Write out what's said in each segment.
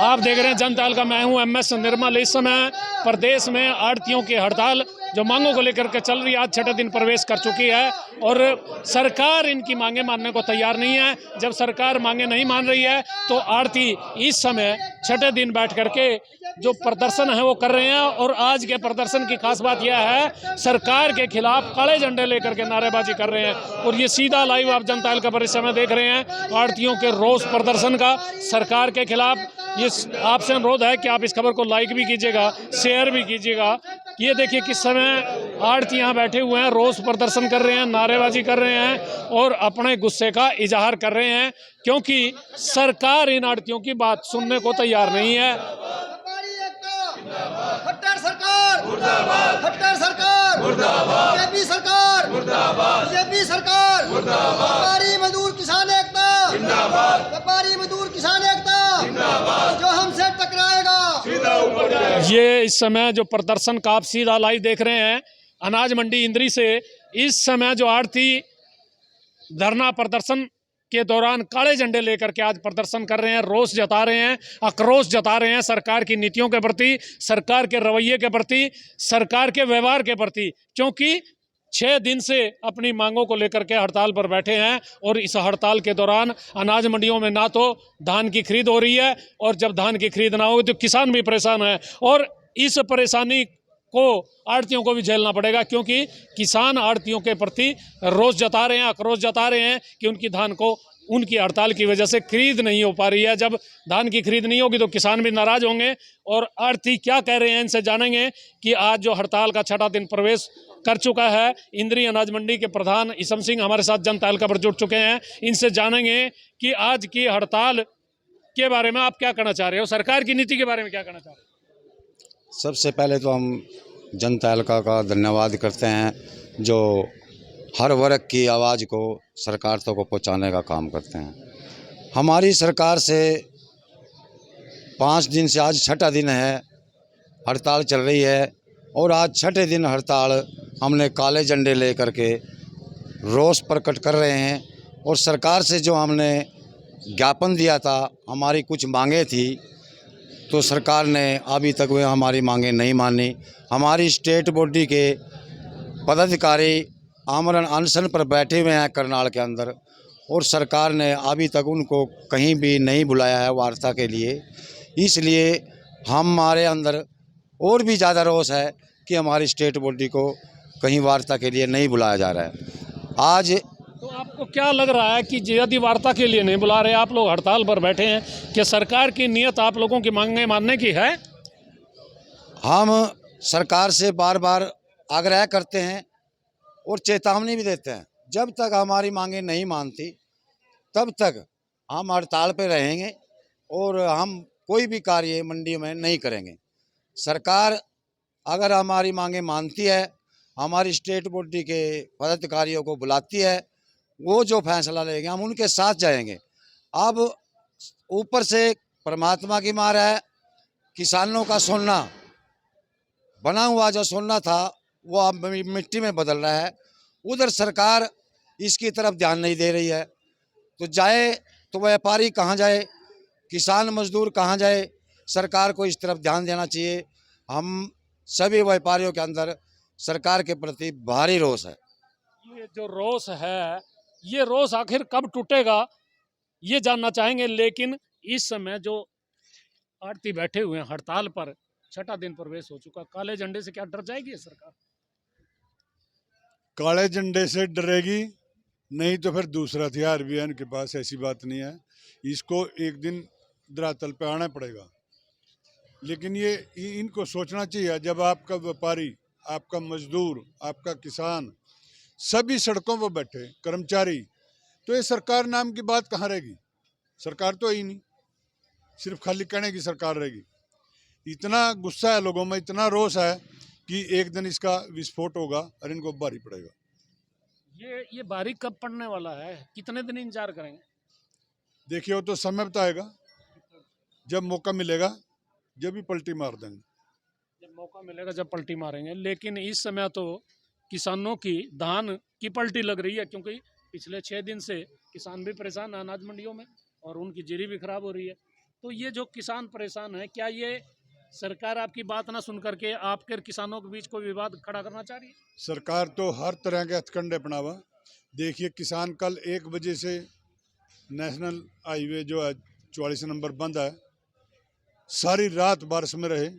आप देख रहे हैं जनता दल का, मैं हूं MS निर्मल। इस समय प्रदेश में आड़तियों की हड़ताल जो मांगों को लेकर के चल रही है, आज छठे दिन प्रवेश कर चुकी है और सरकार इनकी मांगे मानने को तैयार नहीं है। जब सरकार मांगे नहीं मान रही है तो आड़ती इस समय छठे दिन बैठ करके जो प्रदर्शन है वो कर रहे हैं। और आज के प्रदर्शन की खास बात यह है, सरकार के खिलाफ काले झंडे लेकर के नारेबाजी कर रहे हैं। और ये सीधा लाइव आप जनता दल का पर इस समय देख रहे हैं आड़तियों के रोष प्रदर्शन का सरकार के खिलाफ। ये आपसे अनुरोध है कि आप इस खबर को लाइक भी कीजिएगा, शेयर भी कीजिएगा। ये देखिए किस समय आड़ती यहाँ बैठे हुए हैं, रोष प्रदर्शन कर रहे हैं, नारेबाजी कर रहे हैं और अपने गुस्से का इजहार कर रहे हैं, क्योंकि सरकार इन आड़तियों की बात सुनने को तैयार नहीं है। खट्टर सरकार मुर्दाबाद, खट्टर सरकार मुर्दाबाद, बीजेपी सरकार मुर्दाबाद, बीजेपी सरकार मुर्दाबाद, व्यापारी मजदूर किसान एकता जिंदाबाद, व्यापारी मजदूर किसान एकता जिंदाबाद, जो हमसे टकराएगा सीधा ऊपर जाएगा। ये इस समय जो प्रदर्शन का आप सीधा लाइव देख रहे हैं अनाज मंडी इंद्री से, इस समय जो आड़ती धरना प्रदर्शन के दौरान काले झंडे लेकर के आज प्रदर्शन कर रहे हैं, रोष जता रहे हैं, आक्रोश जता रहे हैं सरकार की नीतियों के प्रति, सरकार के रवैये के प्रति, सरकार के व्यवहार के प्रति, क्योंकि 6 दिन से अपनी मांगों को लेकर के हड़ताल पर बैठे हैं। और इस हड़ताल के दौरान अनाज मंडियों में ना तो धान की खरीद हो रही है, और जब धान की खरीद ना हो तो किसान भी परेशान है। और इस परेशानी को आड़तियों को भी झेलना पड़ेगा, क्योंकि किसान आड़तियों के प्रति रोष जता रहे हैं, आक्रोश जता रहे हैं कि उनकी धान को उनकी हड़ताल की वजह से खरीद नहीं हो पा रही है। जब धान की खरीद नहीं होगी तो किसान भी नाराज होंगे। और आड़ती क्या कह रहे हैं इनसे जानेंगे कि आज जो हड़ताल का छठा दिन प्रवेश कर चुका है, इंद्री अनाज मंडी के प्रधान ईसम सिंह हमारे साथ जनता दल का पर जुड़ चुके हैं। इनसे जानेंगे कि आज की हड़ताल के बारे में आप क्या कहना चाह रहे हो, सरकार की नीति के बारे में क्या कहना चाह रहे हो? सबसे पहले तो हम जनता दल का धन्यवाद करते हैं, जो हर वर्ग की आवाज़ को सरकार तक को पहुँचाने का काम करते हैं। हमारी सरकार से 5 दिन से आज छठा दिन है हड़ताल चल रही है, और आज छठे दिन हड़ताल हमने काले झंडे ले करके रोष प्रकट कर रहे हैं। और सरकार से जो हमने ज्ञापन दिया था, हमारी कुछ मांगे थी, तो सरकार ने अभी तक वे हमारी मांगे नहीं मानी। हमारी स्टेट बॉडी के पदाधिकारी आमरण अनशन पर बैठे हुए हैं करनाल के अंदर, और सरकार ने अभी तक उनको कहीं भी नहीं बुलाया है वार्ता के लिए। इसलिए हमारे अंदर और भी ज़्यादा रोष है कि हमारी स्टेट बॉडी को कहीं वार्ता के लिए नहीं बुलाया जा रहा है। आज तो आपको क्या लग रहा है कि यदि वार्ता के लिए नहीं बुला रहे, आप लोग हड़ताल पर बैठे हैं, कि सरकार की नीयत आप लोगों की मांगे मानने की है? हम सरकार से बार बार आग्रह करते हैं और चेतावनी भी देते हैं, जब तक हमारी मांगे नहीं मानती तब तक हम हड़ताल पे रहेंगे और हम कोई भी कार्य मंडी में नहीं करेंगे। सरकार अगर हमारी मांगे मानती है, हमारी स्टेट बॉडी के पदाधिकारियों को बुलाती है, वो जो फैसला लेंगे हम उनके साथ जाएंगे। अब ऊपर से परमात्मा की मार है, किसानों का सोना बना हुआ जो सोना था वो अब मिट्टी में बदल रहा है। उधर सरकार इसकी तरफ ध्यान नहीं दे रही है, तो जाए तो व्यापारी कहाँ जाए, किसान मजदूर कहाँ जाए? सरकार को इस तरफ ध्यान देना चाहिए। हम सभी व्यापारियों के अंदर सरकार के प्रति भारी रोष है। ये जो रोष है, ये रोष आखिर कब टूटेगा ये जानना चाहेंगे। लेकिन इस समय जो आड़ती बैठे हुए हैं हड़ताल पर, छठा दिन प्रवेश हो चुका, काले झंडे से क्या डर जाएगी ये सरकार? काले झंडे से डरेगी नहीं तो फिर दूसरा हथियार भी है इनके पास, ऐसी बात नहीं है। इसको एक दिन धरातल पे आना पड़ेगा। लेकिन ये इनको सोचना चाहिए, जब आपका व्यापारी, आपका मजदूर, आपका किसान सभी सड़कों पर बैठे, कर्मचारी, तो ये सरकार नाम की बात कहाँ रहेगी? सरकार तो ही नहीं, सिर्फ खाली कहने की सरकार रहेगी। इतना गुस्सा है लोगों में, इतना रोष है कि एक दिन इसका विस्फोट होगा और इनको भारी पड़ेगा। ये बारी कब पड़ने वाला है, कितने दिन इंतजार करेंगे? देखिए वो तो समय बताएगा, जब मौका मिलेगा जब भी पलटी मार देंगे। जब मौका मिलेगा जब पलटी मारेंगे। लेकिन इस समय तो किसानों की धान की पलटी लग रही है, क्योंकि पिछले 6 दिन से किसान भी परेशान है अनाज मंडियों में और उनकी जीरी भी खराब हो रही है। तो ये जो किसान परेशान है, क्या ये सरकार आपकी बात ना सुन करके आपके और किसानों के बीच कोई विवाद खड़ा करना चाह रही है? सरकार तो हर तरह के हथकंडे अपनावा। देखिए किसान कल 1 बजे से नेशनल हाईवे जो है 44 नंबर बंद है, सारी रात बारिश में रहे।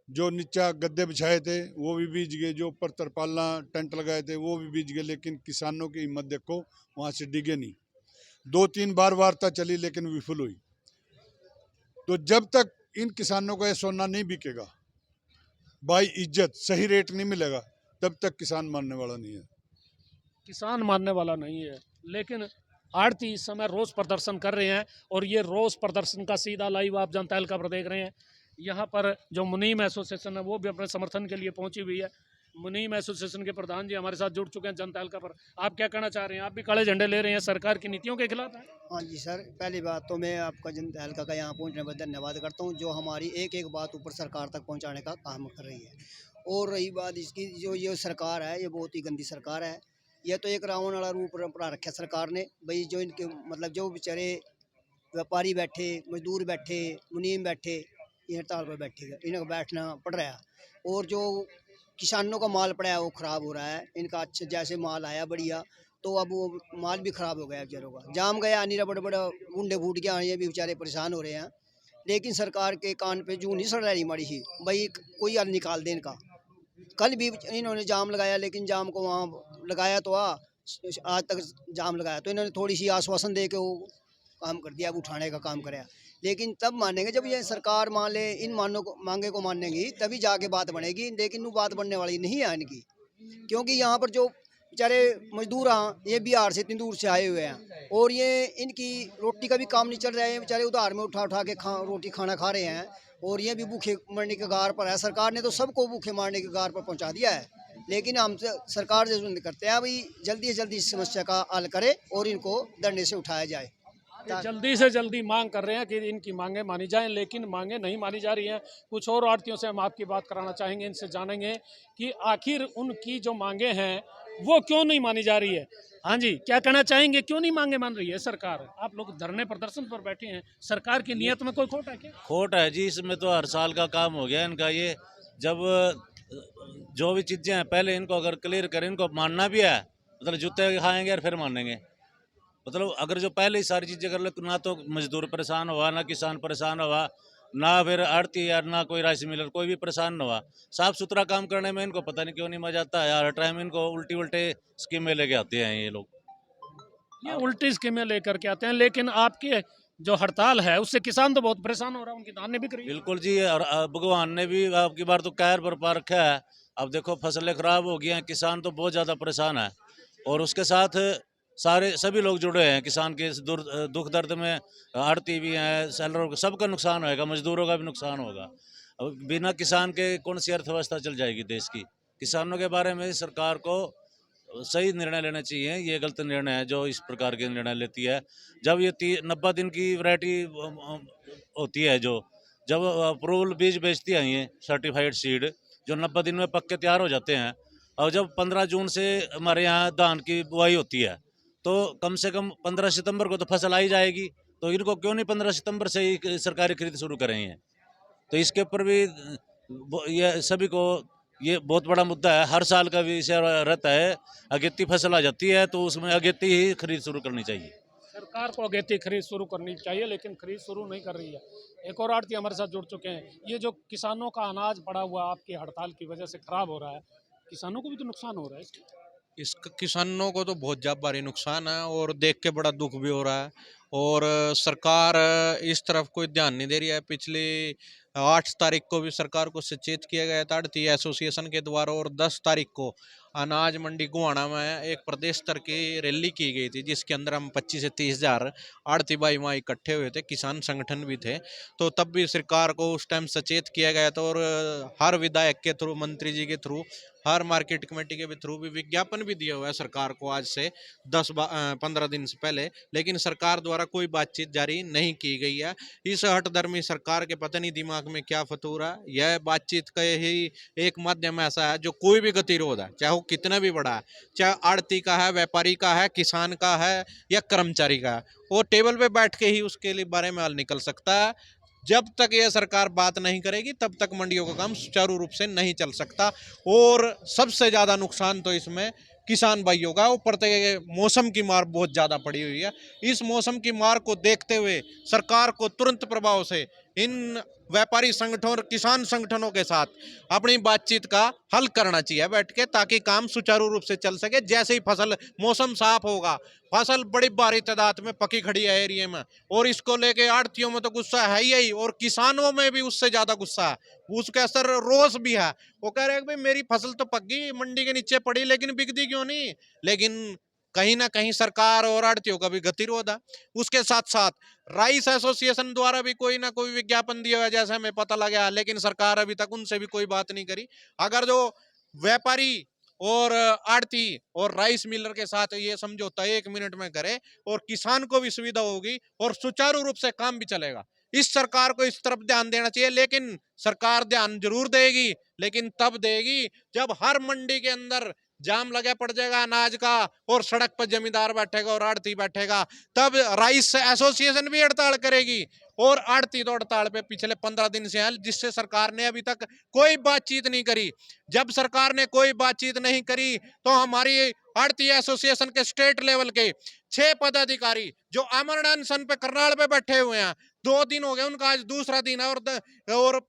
जो नीचा गद्दे बिछाए थे वो भी भीज गए, जो ऊपर तरपाला टेंट लगाए थे वो भी भीज गए, लेकिन किसानों की हिम्मत देखो, वहाँ से डिगे नहीं। 2-3 बार वार्ता चली लेकिन विफल हुई। तो जब तक इन किसानों का ये सोना नहीं बिकेगा, भाई इज्जत सही रेट नहीं मिलेगा, तब तक किसान मानने वाला नहीं है। किसान मानने वाला नहीं है, लेकिन आड़ती इस समय रोज प्रदर्शन कर रहे हैं और ये रोज प्रदर्शन का सीधा लाइव आप जनता हल्का पर देख रहे हैं। यहाँ पर जो मुनीम एसोसिएशन है वो भी अपने समर्थन के लिए पहुंची हुई है। मुनीम एसोसिएशन के प्रधान जी हमारे साथ जुड़ चुके हैं जनता हल्का पर। आप क्या कहना चाह रहे हैं? आप भी काले झंडे ले रहे हैं, सरकार की नीतियों के खिलाफ है? हाँ जी सर, पहली बात तो मैं आपका जनता हल्का का यहाँ पहुँचने पर धन्यवाद करता हूँ, जो हमारी एक एक बात ऊपर सरकार तक पहुँचाने का काम कर रही है। और रही बात इसकी, जो ये सरकार है ये बहुत ही गंदी सरकार है। ये तो एक रावण वाला रूप अपना रखा सरकार ने। भाई जो इनके मतलब जो बेचारे व्यापारी बैठे, मजदूर बैठे, मुनीम बैठे, ये हड़ताल पर बैठे, इन्हें बैठना पड़ रहा है। और जो किसानों का माल पड़ा है वो ख़राब हो रहा है। इनका अच्छा जैसे माल आया बढ़िया, तो अब वो माल भी ख़राब हो गया बेचारों का, जाम गया, नीरा बड़ा बड़ा गुंडे फूट गया, ये भी बेचारे परेशान हो रहे हैं। लेकिन सरकार के कान पे जूं नहीं सड़ रही माड़ी ही, भाई कोई हल निकाल दे इनका। कल भी इन्होंने जाम लगाया, लेकिन जाम को वहाँ लगाया तो आज तक जाम लगाया तो इन्होंने थोड़ी सी आश्वासन दे के वो काम कर दिया, अब उठाने का काम कराया। लेकिन तब मानेंगे जब ये सरकार मान ले, इन मांगे को मानेगी तभी जाके बात बनेगी। लेकिन वो बात बनने वाली नहीं है इनकी, क्योंकि यहाँ पर जो बेचारे मजदूर हैं ये बिहार से इतनी दूर से आए हुए हैं, और ये इनकी रोटी का भी काम नहीं चल रहा है। बेचारे उधार में उठा उठा के रोटी खाना खा रहे हैं, और ये भी भूखे मरने के गार पर है। सरकार ने तो सबको भूखे मारने के गार पर पहुंचा दिया है। लेकिन हम सरकार से उम्मीद करते हैं भाई जल्दी से जल्दी इस समस्या का हल करे और इनको धरने से उठाया जाए। ये जल्दी से जल्दी मांग कर रहे हैं कि इनकी मांगे मानी जाएं, लेकिन मांगे नहीं मानी जा रही हैं। कुछ और आड़तियों से हम आपकी बात कराना चाहेंगे, इनसे जानेंगे कि आखिर उनकी जो मांगे हैं वो क्यों नहीं मानी जा रही है। हाँ जी, क्या कहना चाहेंगे, क्यों नहीं मांगे मान रही है सरकार? आप लोग धरने प्रदर्शन पर बैठे हैं, सरकार की नीयत में कोई खोट है क्या? खोट है जी, इसमें तो हर साल का काम हो गया इनका। ये जब जो भी चीज़ें हैं पहले इनको अगर क्लियर करें, इनको मानना भी है, मतलब जूते खाएंगे और फिर मानेंगे। मतलब अगर जो पहले ही सारी चीज़ें कर ले, ना तो मजदूर परेशान हुआ, ना किसान परेशान हुआ, ना फिर आड़ती या ना कोई राइस मिलर, कोई भी परेशान न हुआ। साफ सुथरा काम करने में इनको पता नहीं क्यों नहीं मजा आता है। हर टाइम इनको उल्टे स्कीमें लेके आते हैं ये लोग। ये उल्टी स्कीमें लेकर के आते हैं, लेकिन आपके जो हड़ताल है उससे किसान तो बहुत परेशान हो रहा है, उनकी धान बिक रही है। बिल्कुल जी, और भगवान ने भी आपकी बार तो कहर बरपा रखा है। अब देखो फसलें खराब हो गई हैं, किसान तो बहुत ज़्यादा परेशान है, और उसके साथ सभी लोग जुड़े हैं किसान के दुख दर्द में। आड़ती भी हैं, सेलरों को, सबका नुकसान होगा, मजदूरों का भी नुकसान होगा। अब बिना किसान के कौन सी अर्थव्यवस्था चल जाएगी देश की? किसानों के बारे में सरकार को सही निर्णय लेना चाहिए। ये गलत निर्णय है जो इस प्रकार के निर्णय लेती है। जब ये 90 दिन की वैरायटी होती है, जो जब अप्रूवल बीज बेचती है ये सर्टिफाइड सीड, जो 90 दिन में पक्के तैयार हो जाते हैं, और जब 15 जून से हमारे यहाँ धान की बुआई होती है, तो कम से कम 15 सितंबर को तो फसल आई जाएगी। तो इनको क्यों नहीं 15 सितंबर से ही सरकारी खरीद शुरू करें? हैं तो इसके ऊपर भी ये सभी को ये बहुत बड़ा मुद्दा है। हर साल का विषय रहता है, अगेती फसल आ जाती है तो उसमें अगेती ही खरीद शुरू करनी चाहिए। सरकार को अगेती खरीद शुरू करनी चाहिए, लेकिन खरीद शुरू नहीं कर रही है। एक और आड़ती हमारे साथ जुड़ चुके हैं। ये जो किसानों का अनाज पड़ा हुआ आपकी हड़ताल की वजह से खराब हो रहा है, किसानों को भी तो नुकसान हो रहा है इसका। किसानों को तो बहुत ज़्यादा भारी नुकसान है, और देख के बड़ा दुख भी हो रहा है। और सरकार इस तरफ कोई ध्यान नहीं दे रही है। पिछली 8 तारीख को भी सरकार को सचेत किया गया था आड़ती एसोसिएशन के द्वारा, और 10 तारीख को अनाज मंडी गुहाना में एक प्रदेश स्तर की रैली की गई थी, जिसके अंदर हम 25 से 30 हज़ार आड़ती भाई वहाँ इकट्ठे हुए थे, किसान संगठन भी थे। तो तब भी सरकार को उस टाइम सचेत किया गया था, और हर विधायक के थ्रू, मंत्री जी के थ्रू, हर मार्केट कमेटी के भी थ्रू भी विज्ञापन भी दिया हुआ है सरकार को आज से 10-15 दिन से पहले। लेकिन सरकार द्वारा कोई बातचीत जारी नहीं की गई है। इस हठधर्मी सरकार के पता नहीं दिमाग में क्या फतूर है। यह बातचीत का ही एक माध्यम ऐसा है जो कोई भी गतिरोध है, चाहे वो कितना भी बड़ा है, चाहे आड़ती का है, व्यापारी का है, किसान का है या कर्मचारी का है, वो टेबल पे बैठ के ही उसके लिए बारे में हल निकल सकता है। जब तक ये सरकार बात नहीं करेगी तब तक मंडियों का काम सुचारू रूप से नहीं चल सकता। और सबसे ज़्यादा नुकसान तो इसमें किसान भाइयों का, ऊपर तो ये मौसम की मार बहुत ज़्यादा पड़ी हुई है। इस मौसम की मार को देखते हुए सरकार को तुरंत प्रभाव से इन व्यापारी संगठनों और किसान संगठनों के साथ अपनी बातचीत का हल करना चाहिए बैठ के, ताकि काम सुचारू रूप से चल सके। जैसे ही फसल मौसम साफ होगा, फसल बड़ी भारी तादाद में पकी खड़ी है एरिया में, और इसको लेके आड़तियों में तो गुस्सा है ही, और किसानों में भी उससे ज्यादा गुस्सा है, उसका असर रोष भी है। वो कह रहे हैं कि भाई मेरी फसल तो पक गई, मंडी के नीचे पड़ी, लेकिन बिकती क्यों नहीं। लेकिन कहीं ना कहीं सरकार और आड़तियों का भी गतिरोध है। उसके साथ साथ राइस एसोसिएशन द्वारा भी कोई ना कोई विज्ञापन दिया हुआ जैसे हमें पता लगा, लेकिन सरकार अभी तक उनसे भी कोई बात नहीं करी। अगर जो व्यापारी और आड़ती और राइस मिलर के साथ ये समझौता 1 मिनट में करे और किसान को भी सुविधा होगी और सुचारू रूप से काम भी चलेगा। इस सरकार को इस तरफ ध्यान देना चाहिए। लेकिन सरकार ध्यान जरूर देगी, लेकिन तब देगी जब हर मंडी के अंदर जाम लगा पड़ जाएगा अनाज का, और सड़क पर जमींदार बैठेगा और आड़ती बैठेगा, तब राइस एसोसिएशन भी हड़ताल करेगी। और आड़ती तो हड़ताल पे पिछले 15 दिन से है, जिससे सरकार ने अभी तक कोई बातचीत नहीं करी। जब सरकार ने कोई बातचीत नहीं करी तो हमारी आड़ती एसोसिएशन के स्टेट लेवल के 6 पदाधिकारी जो अमरण अनशन पे करनाल पे बैठे हुए हैं, 2 दिन हो गए उनका, आज दूसरा दिन है, और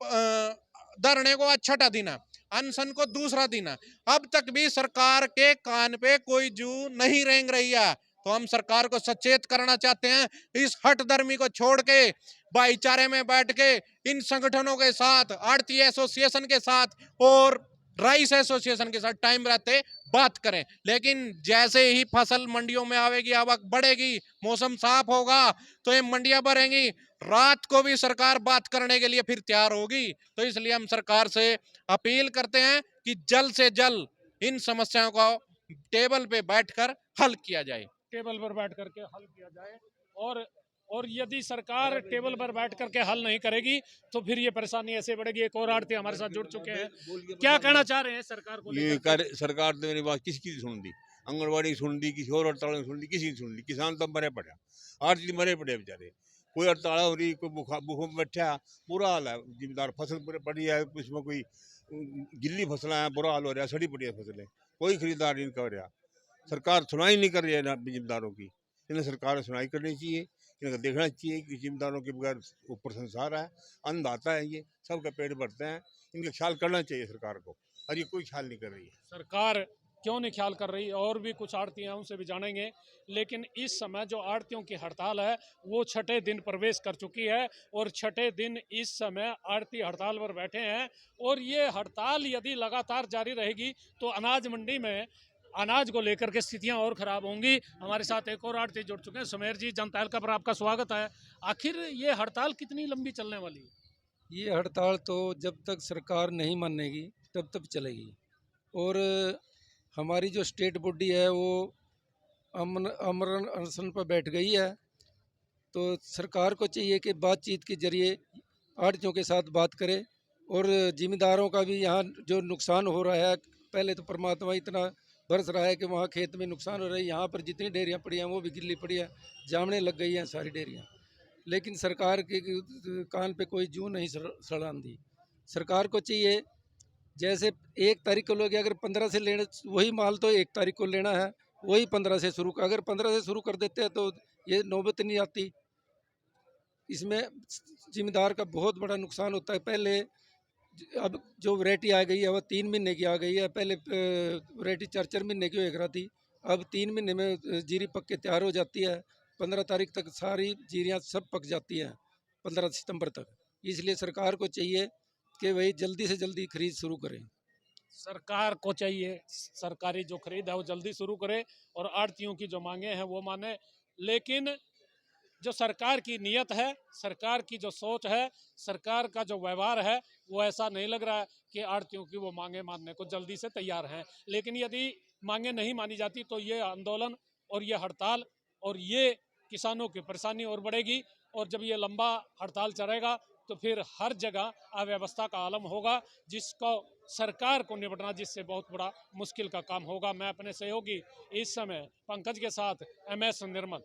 धरने को आज छठा दिन है, अनशन को दूसरा दिन है। अब तक भी सरकार के कान पे कोई जू नहीं रेंग रही है। तो हम सरकार को सचेत करना चाहते हैं, इस हठधर्मी को छोड़ के भाईचारे में बैठ के इन संगठनों के साथ, आड़ती एसोसिएशन के साथ और राइस एसोसिएशन के साथ टाइम रहते बात करें। लेकिन जैसे ही फसल मंडियों में आवेगी, आवक बढ़ेगी, मौसम साफ होगा तो ये मंडियां भरेंगी, रात को भी सरकार बात करने के लिए फिर तैयार होगी। तो इसलिए हम सरकार से अपील करते हैं कि जल्द से जल्द इन समस्याओं को टेबल पे बैठकर हल किया जाए। टेबल पर बैठ करके हल किया जाए। और यदि सरकार टेबल पर बैठ करके हल नहीं करेगी तो फिर ये परेशानी ऐसे बढ़ेगी। एक और आड़ती हमारे साथ जुड़ चुके हैं, क्या कहना चाह रहे हैं सरकार को ये लेकर? सरकार तो मेरी बात किसकी सुन दी, आंगनबाड़ी की सुन दी, किसी और हड़ताल की सुन दी, किसी की सुन दी। किसान तो मरे पड़े, आड़ती मरे पड़े बेचारे, कोई हड़ताल हो रही, कोई भूखों में बैठा, बुरा हाल है। जिम्मेदार फसल पड़ी है, उसमें कोई गिल्ली फसलें हैं, बुरा हाल हो रहा है, सड़ी पड़ी है फसलें, कोई खरीदार नहीं कर रहा। सरकार सुनाई नहीं कर रही है ना जिम्मेदारों की। इन्हें सरकार ने सुनाई करनी चाहिए, इन्हें देखना चाहिए कि जिम्मेदारों के बगैर ऊपर संसार है, अन्नदाता है, ये सबका पेट भरते हैं, इनका ख्याल करना चाहिए सरकार को, और ये कोई ख्याल नहीं कर रही है। सरकार क्यों नहीं ख्याल कर रही? और भी कुछ आड़ती हैं, उनसे भी जानेंगे। लेकिन इस समय जो आड़तियों की हड़ताल है वो 6ठे दिन प्रवेश कर चुकी है, और 6ठे दिन इस समय आड़ती हड़ताल पर बैठे हैं। और ये हड़ताल यदि लगातार जारी रहेगी तो अनाज मंडी में अनाज को लेकर के स्थितियां और खराब होंगी। हमारे साथ एक और आड़ती जुड़ चुके हैं, सुमेर जी, जनता तहलका पर आपका स्वागत है। आखिर ये हड़ताल कितनी लंबी चलने वाली है? ये हड़ताल तो जब तक सरकार नहीं मानेगी तब तक चलेगी। और हमारी जो स्टेट बॉडी है वो आमरण अनशन पर बैठ गई है। तो सरकार को चाहिए कि बातचीत के जरिए आड़तियों के साथ बात करे, और जिम्मेदारों का भी यहाँ जो नुकसान हो रहा है, पहले तो परमात्मा इतना बरस रहा है कि वहाँ खेत में नुकसान हो रहा है, यहाँ पर जितनी डेयरियाँ पड़ी हैं वो भी गिल्ली पड़ी है, जामने लग गई हैं सारी डेयरियाँ। लेकिन सरकार के कान पे कोई जूं नहीं सड़ान दी। सरकार को चाहिए, जैसे 1 तारीख को लोग अगर 15 से लेने, वही माल तो 1 तारीख को लेना है, वही 15 से शुरू, अगर 15 से शुरू कर देते हैं तो ये नौबत नहीं आती। इसमें जिम्मेदार का बहुत बड़ा नुकसान होता है। पहले अब जो वैरायटी आ गई है वो 3 महीने की आ गई है, पहले वैरायटी 4-4 महीने की हो रही थी, अब 3 महीने में जीरी पक के तैयार हो जाती है। 15 तारीख तक सारी जीरियाँ सब पक जाती हैं, 15 सितंबर तक। इसलिए सरकार को चाहिए कि वही जल्दी से जल्दी खरीद शुरू करें। सरकार को चाहिए सरकारी जो खरीद है वो जल्दी शुरू करे और आड़तियों की जो मांगे हैं वो माने। लेकिन जो सरकार की नीयत है, सरकार की जो सोच है, सरकार का जो व्यवहार है, वो ऐसा नहीं लग रहा है कि आड़तियों की वो मांगे मानने को जल्दी से तैयार हैं। लेकिन यदि मांगे नहीं मानी जाती तो ये आंदोलन और ये हड़ताल और ये किसानों की परेशानी और बढ़ेगी। और जब ये लंबा हड़ताल चलेगा तो फिर हर जगह अव्यवस्था का आलम होगा, जिसको सरकार को निपटना जिससे बहुत बड़ा मुश्किल का काम होगा। मैं अपने सहयोगी इस समय पंकज के साथ MS निर्मल।